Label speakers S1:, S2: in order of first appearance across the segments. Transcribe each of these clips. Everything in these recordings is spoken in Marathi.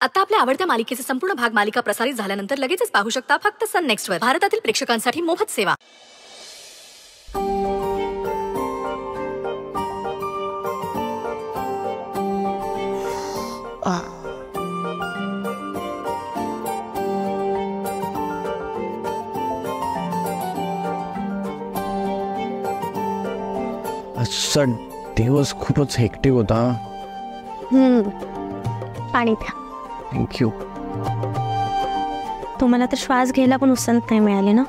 S1: आता आपल्या आवडत्या मालिकेचे संपूर्ण भाग मालिका प्रसारित झाल्यानंतर लगेचच पाहू शकता फक्त सन नेक्स्ट वर. भारतातील प्रेक्षकांसाठी मोफत सेवा.
S2: आजचा दिवस खूपच हेक्टिक होता.
S3: पाणी प्या.
S2: थँक्यू.
S3: तुम्हाला तर श्वास घ्यायला पण उसंत नाही मिळाले ना.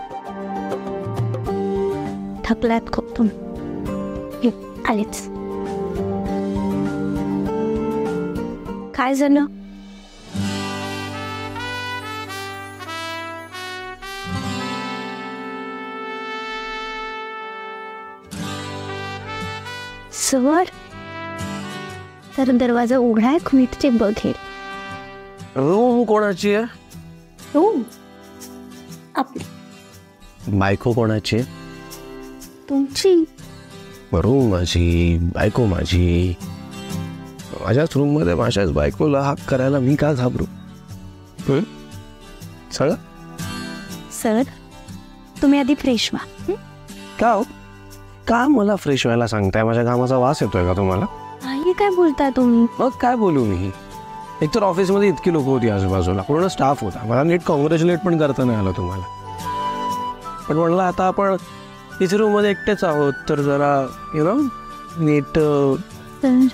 S3: थकलात खूप तुम्ही. आलेच. काय झालं? सर तर दरवाजा उघडा आहे, खुईटचे बघेल.
S2: रूम कोणाची आहे?
S3: रूम आपली.
S2: बायको कोणाची आहे?
S3: तुमची.
S2: रूम माझी, बायको माझी. माझ्याच रूम मध्ये माझ्याच बायकोला हाक करायला मी का घाबरू? सगळं
S3: सर तुम्ही आधी फ्रेश व्हा.
S2: का हो? का मला फ्रेश व्हायला सांगताय? माझ्या कामाचा वास येतोय का तुम्हाला?
S3: नाही, काय बोलताय तुम्ही?
S2: मग काय बोलू मी? एकतर ऑफिसमध्ये इतकी लोक होती, आजूबाजूला पूर्ण स्टाफ होता. मला नीट कॉंग्रॅच्युलेट पण करता नाही आलं तुम्हाला. पण म्हणलं आता आपण इथे रूम मध्ये एकटेच आहोत तर जरा नीट.
S3: Sir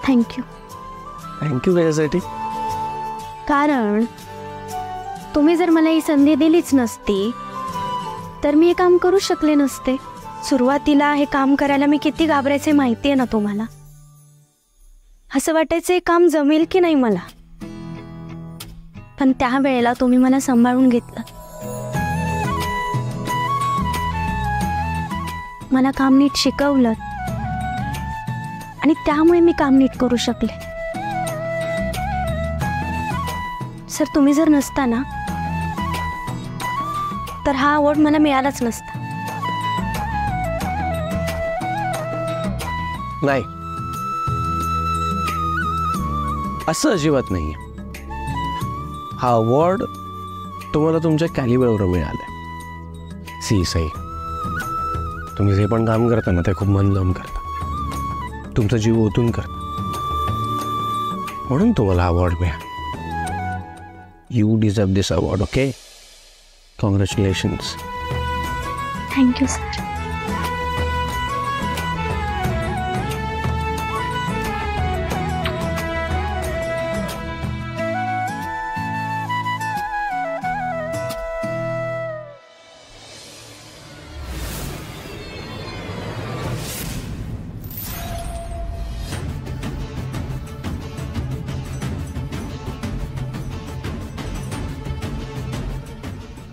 S3: thank you.
S2: थँक्यू कशासाठी?
S3: कारण तुम्ही जर मला ही संधी दिलीच नसती तर मी हे काम करू शकले नसते. सुरुवातीला हे काम करायला मी किती घाबरायचे माहिती आहे ना तुम्हाला. असं वाटायचं हे काम जमेल की नाही मला. पण त्या वेळेला तुम्ही मला सांभाळून घेतलं. मला काम नीट शिकवलं आणि त्यामुळे मी काम नीट करू शकले. सर तुम्ही जर नसता ना तर हा अवॉर्ड मला मिळालाच नसता.
S2: नाही, असं अजिबात नाहीये. हा अवॉर्ड तुम्हाला तुमच्या कॅलिबरवर मिळालाय. सी सई, तुम्ही जे पण काम करता ना ते खूप मन लावून करता, तुमचा जीव ओतून करता, म्हणून तुम्हाला अवॉर्ड मिळाला. You deserve this award. Okay, congratulations.
S3: Thank you sir.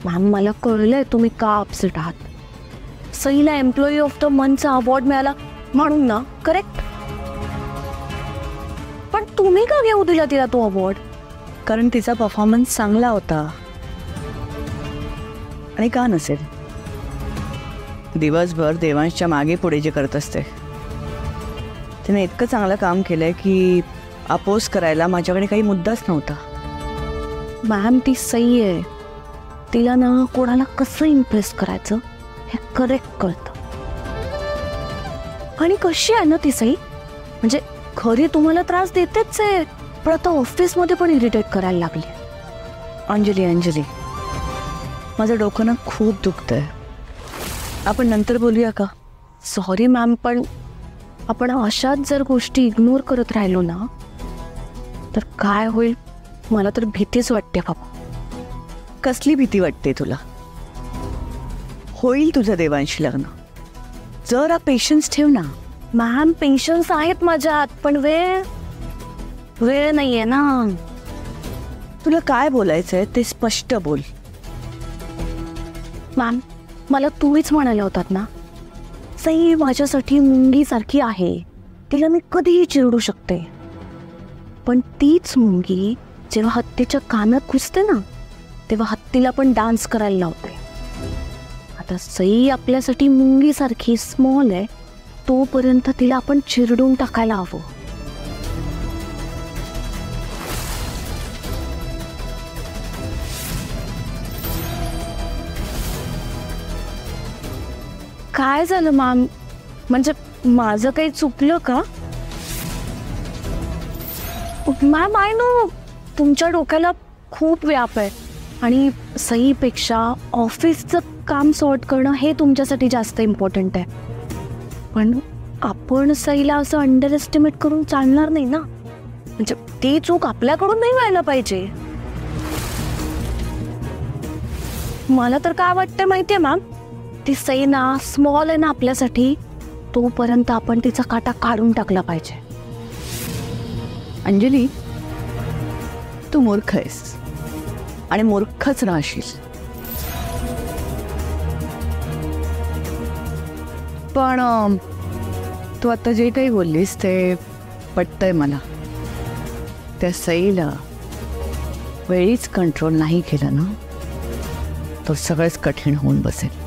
S3: Ma'am मला कळलंय तुम्ही का अपसेट आहात. Saila employee of the मंथचा award मिळाला म्हणून ना, करेक्ट. पण तुम्ही का घेऊ दिला तिला तो अवॉर्ड?
S4: कारण तिचा परफॉर्मन्स चांगला होता. आणि का नसेल? दिवसभर देवांशच्या मागे पुढे जे करत असते तिने इतकं चांगलं काम केलंय की अपोज करायला माझ्याकडे काही मुद्दाच नव्हता.
S3: मॅम ती सई आहे, तिला ना कोणाला कसं इम्प्रेस करायचं हे करेक्ट कळतं. आणि कशी आहे ना ती सई, म्हणजे खरी तुम्हाला त्रास देतेच आहे पण आता ऑफिसमध्ये पण इरिटेट करायला लागली.
S4: अंजली माझं डोकं ना खूप दुखतंय. आपण नंतर बोलूया का?
S3: सॉरी मॅम, पण आपण अशाच जर गोष्टी इग्नोर करत राहिलो ना तर काय होईल मला तर भीतीच वाटते बाबा.
S4: कसली भीती वाटते तुला? होईल तुझं देवांशी लग्न. जरा पेशन्स ठेव ना.
S3: मॅम पेशन्स आहेत माझ्यात, पण वेळ नाहीये ना.
S4: तुला काय बोलायचंय ते स्पष्ट बोल.
S3: मॅम मला तुम्हीच म्हणाले होतात ना, सई माझ्यासाठी मुंगीसारखी आहे, तिला मी कधीही चिरडू शकते. पण तीच मुंगी जेव्हा हत्तीच्या कानात घुसते ना तेव्हा हत्तीला पण डान्स करायला लावते. आता सई आपल्यासाठी मुंगीसारखी स्मॉल आहे, तोपर्यंत तिला आपण चिरडून टाकायला हवं. काय झालं मॅम? म्हणजे माझं काही चुकलं का? मॅम आय नो तुमच्या डोक्याला खूप व्याप आहे आणि सईपेक्षा ऑफिसचं काम सॉर्ट करणं हे तुमच्यासाठी जास्त इम्पॉर्टंट आहे. पण आपण सईला असं अंडर एस्टिमेट करून चालणार नाही ना. म्हणजे ती चूक आपल्याकडून नाही व्हायला पाहिजे. मला तर काय वाटतं माहितीये मॅम, ती सई ना स्मॉल आहे ना आपल्यासाठी, तोपर्यंत आपण तिचा काटा काढून टाकला पाहिजे.
S4: अंजली, तू मूर्ख आहेस आणि मूर्खच राहशील. पण तू आता जे काही बोललीस ते पटतंय मला. त्या सईला वेळीच कंट्रोल नाही केलं ना तर सगळंच कठीण होऊन बसेल.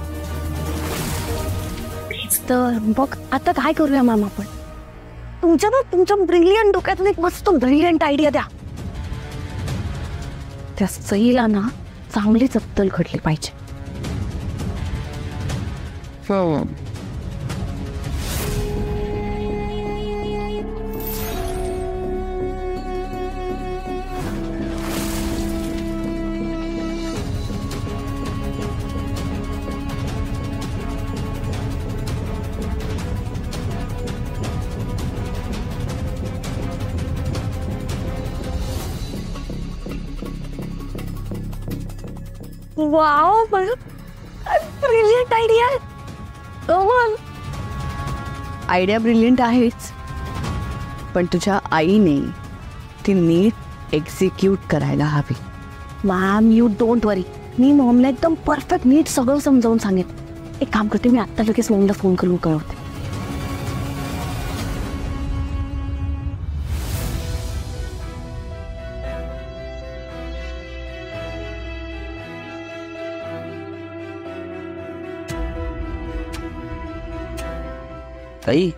S3: तर बघ आता काय करूया मॅम आपण? तुमच्या ब्रिलियंट डोक्यातून एक मस्त ब्रिलियंट आयडिया द्या. त्या सईला ना चांगलीच अक्कल घडली पाहिजे. Wow, brilliant idea.
S4: Idea brilliant आहेच, पण तुझ्या आईने ती नीट एक्झिक्यूट करायला हवी.
S3: मॅम यू डोंट वरी, मी मॉमला एकदम परफेक्ट नीट सगळं समजावून सांगेन. एक काम करते, मी आत्ता लगेच मॉमला फोन करून कळवते.
S2: ताई,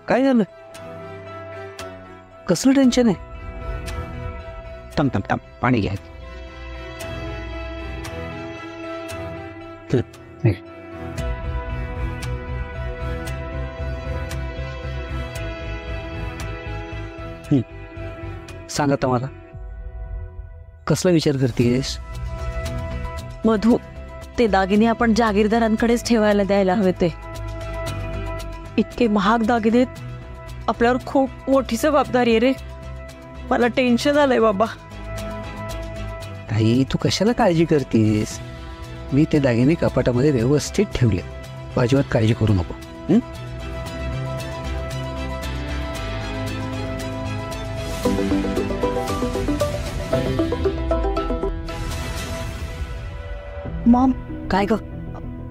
S2: काय झालं? कसलं टेन्शन आहे? थांब थांब थांब, पाणी घ्या. सांग आता मला, कसला विचार करतेस?
S3: मधू, ते दागिने आपण जागीरदारांकडेच ठेवायला द्यायला हवे. ते इतके महाग दागिने, आपल्यावर खूप मोठी जबाबदारी आहे रे. मला टेन्शन आलंय बाबा.
S2: ताई, तू कशाला काळजी करतेस? मी ते दागिने कपाटामध्ये व्यवस्थित ठेवले, अजिबात काळजी करू नको.
S3: मॉम,
S4: काय ग?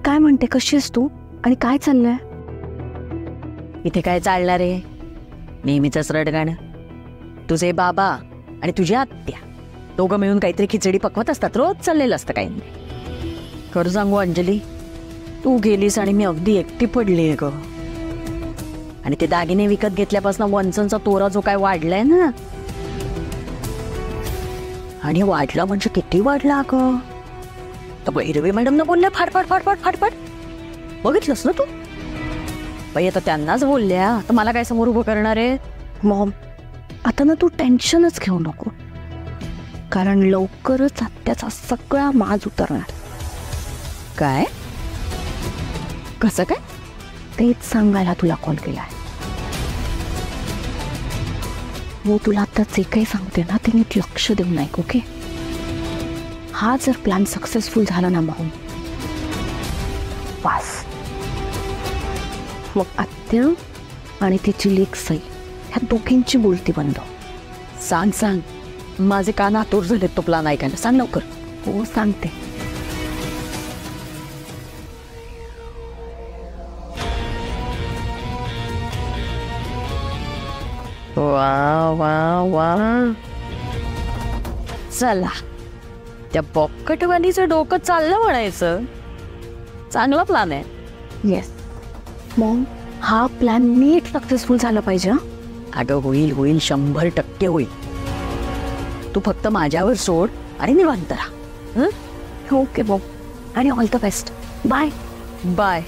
S3: काय म्हणते? कशी आहेस तू आणि काय चाललंय?
S4: इथे काय चालणार आहे? नेहमीच रडगाणं. तुझे बाबा आणि तुझी आत्या दोघं मिळून काहीतरी खिचडी पकवत असतात. रोज चाललेलं असतं काही नाही. खरं सांगू अंजली, तू गेलीस आणि मी अगदी एकटी पडली आहे ग. आणि ते दागिने विकत घेतल्यापासून वंचनचा तोरा जो काय वाढलाय ना, आणि वाढला म्हणजे किती वाढला ग. तर भैरवी मॅडम न बोलल्या फाडफाड फाडफाड फाडफाड. बघितलंस ना तू? बाई आता त्यांनाच बोलल्या तर मला काय समोर उभं करणार आहे?
S3: मॉम, आता ना तू टेन्शनच घेऊ नको, कारण लवकरच आत्याचा सगळा माज उतरणार.
S4: काय? कसं काय?
S3: तेच सांगायला तुला कॉल केलाय. हो, तुला आता जे काही सांगते ना ते नीट लक्ष देऊन ऐक, ओके? हा जर प्लॅन सक्सेसफुल झाला ना मग पास, मग आत्या आणि तिची लेक सई ह्या दोघींची बोलती बंद.
S4: सांग सांग, माझे कान आतुर झालेत तो प्लॅन ऐकायला. सांग लवकर.
S3: हो सांगते.
S4: वा वा वा, चला त्या बॉपकटवालीचं डोकं चाललं म्हणायचं. चांगला प्लॅन आहे.
S3: येस मॉम, हा प्लॅन नीट सक्सेसफुल झाला पाहिजे.
S4: अगं होईल होईल, 100% होईल. तू फक्त माझ्यावर सोड आणि निवांत राहा.
S3: ओके मॉम, आणि all the best. Bye.
S4: Bye.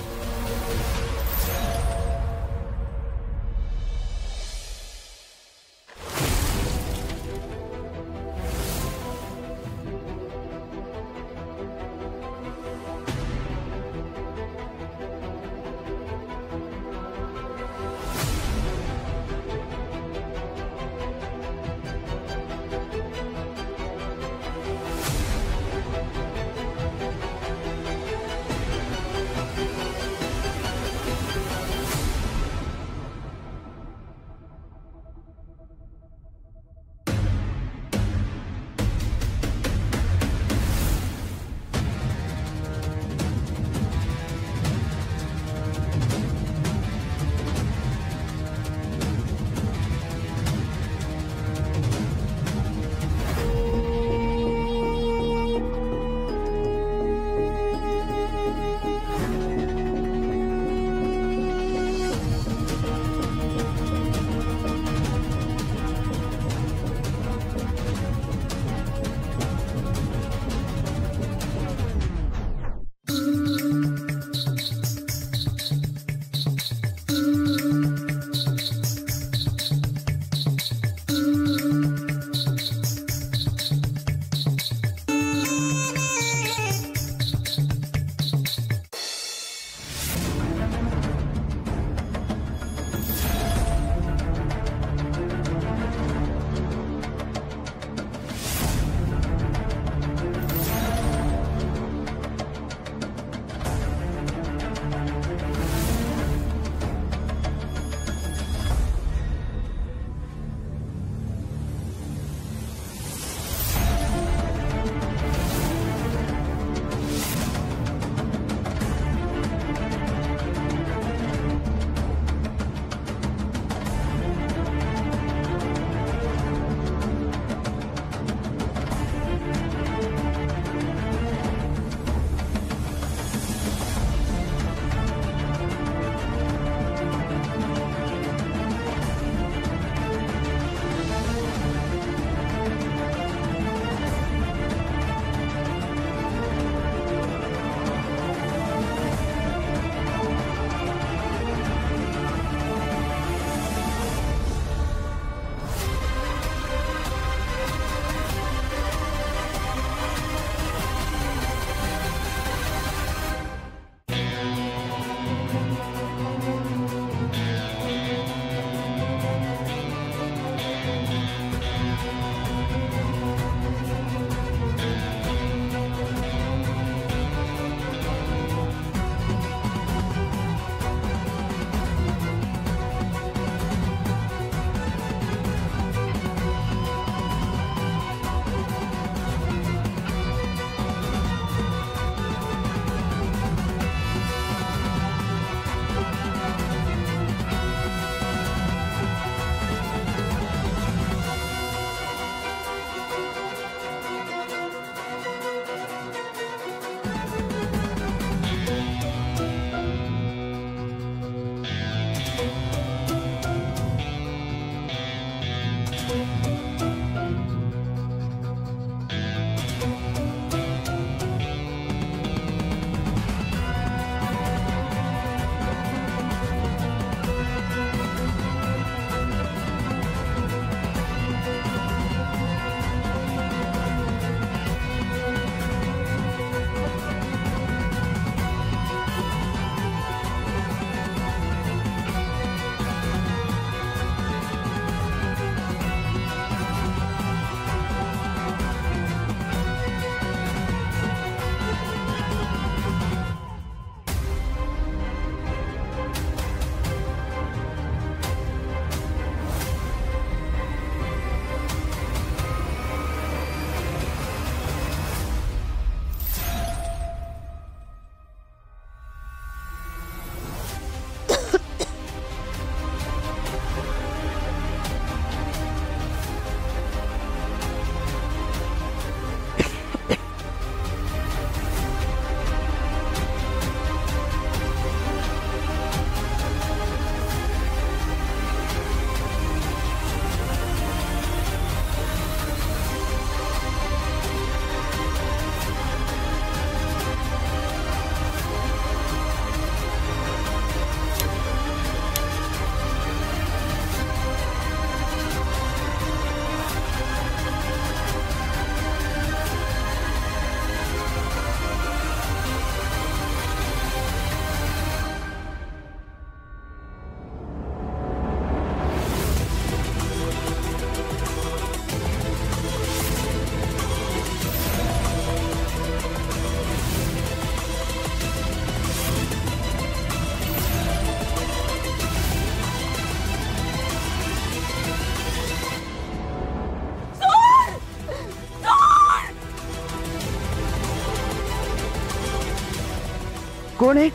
S5: कोण आहे?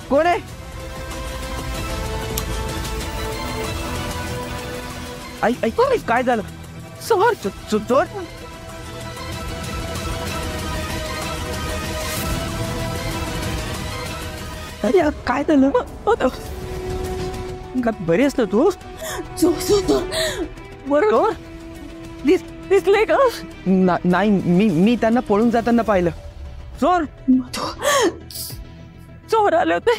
S5: कोण आहे? आई आई काय झालं? चोर चोर. अरे काय झालं? बरी असतो तू? बरोबर दिसले का? नाही मी त्यांना पळून जाताना पाहिलं. चोर चोर आले होते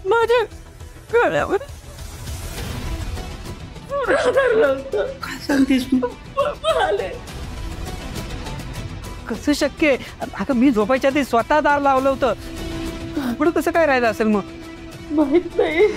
S5: माझ्या गळ्यावर. काय सांगतेस तू? कसं शक्य आहे? अगं मी झोपायच्या आधी स्वतः दार लावलं होतं. पुढे कसं काय राहिलं असेल मग? माहित नाही.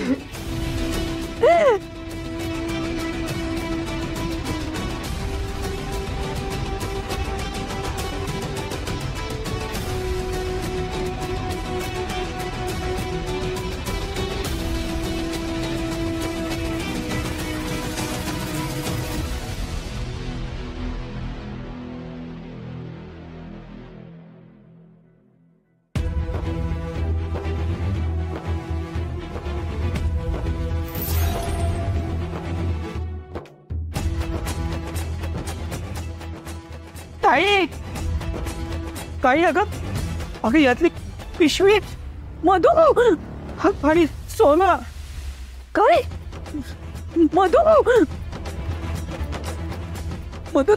S5: ताई काही अगं यातली पिशवी मधू आणि सोना. काय मधू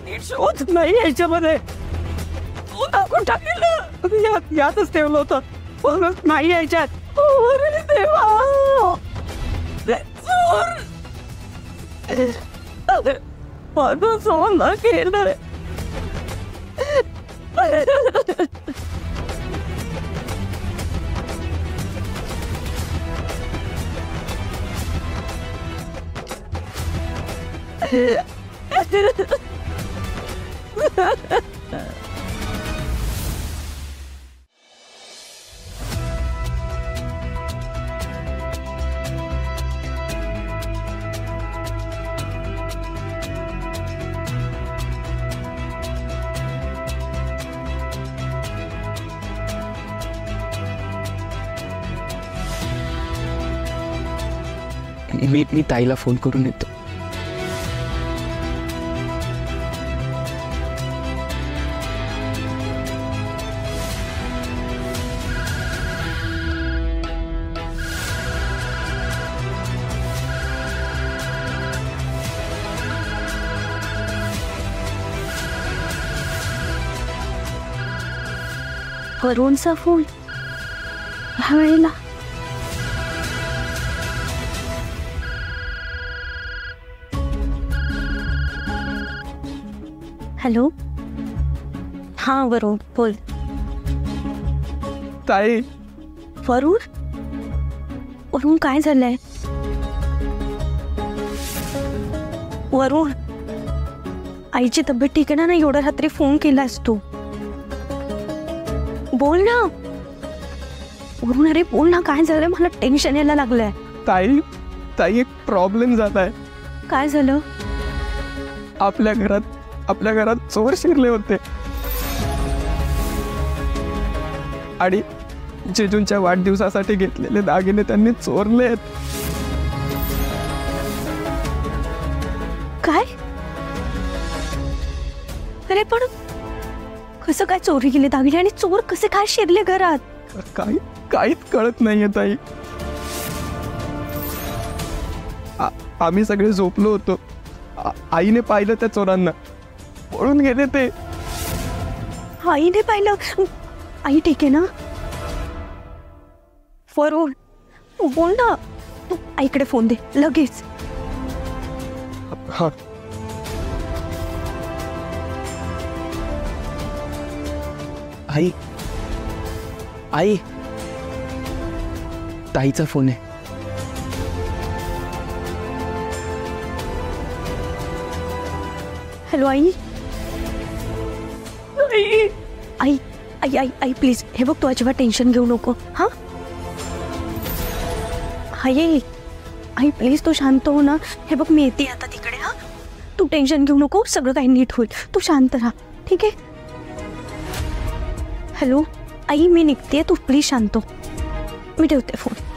S5: नीट शोध नाही याच्यामध्ये. तू टाकून टाकलेलं यातच ठेवलं होतं पण नाही यायच्यात. अरे देवा माझं सोनं केलं.
S2: मी ताईला फोन करून येतो.
S3: वरुणचा फोन ह्या वेळेला. हॅलो हां वरुण बोल.
S5: ताई
S3: वरुण काय झालंय? वरुण आईची तब्येत ठीक आहे ना? एवढ्या रात्री फोन केलास तू? बोल ना वरुण. अरे बोल ना काय झालंय? मला टेन्शन यायला लागलंय.
S5: ताई एक प्रॉब्लेम झालाय.
S3: काय झालं?
S5: आपल्या घरात चोर शिरले होते आणि जेजूंच्या वाढदिवसासाठी घेतलेले दागिने त्यांनी चोरलेत.
S3: काय? अरे पण कसं काय चोरी केली दागिने आणि चोर कसे काय शिरले घरात?
S5: काहीच कळत नाहीये ताई. आम्ही सगळे झोपलो होतो. आईने पाहिलं त्या चोरांना. पळून गेले ते.
S3: आईने पाहिलं? आई ठीक आहे ना? वरुण बोल ना. तू आईकडे फोन दे लगेच.
S5: हा
S2: आई ताईचा फोन आहे.
S3: Hello I. I I I I please हे बघ, तू अजिबात टेन्शन घेऊ नको. हा आई आई प्लीज तू शांत हो ना. हे बघ मी येते आता तिकडे. हा तू टेन्शन घेऊ नको, सगळं काही नीट होईल. तू शांत राहा ठीक आहे. हॅलो आई मी निघते, तू प्लीज शांत हो. मी ठेवते फोन.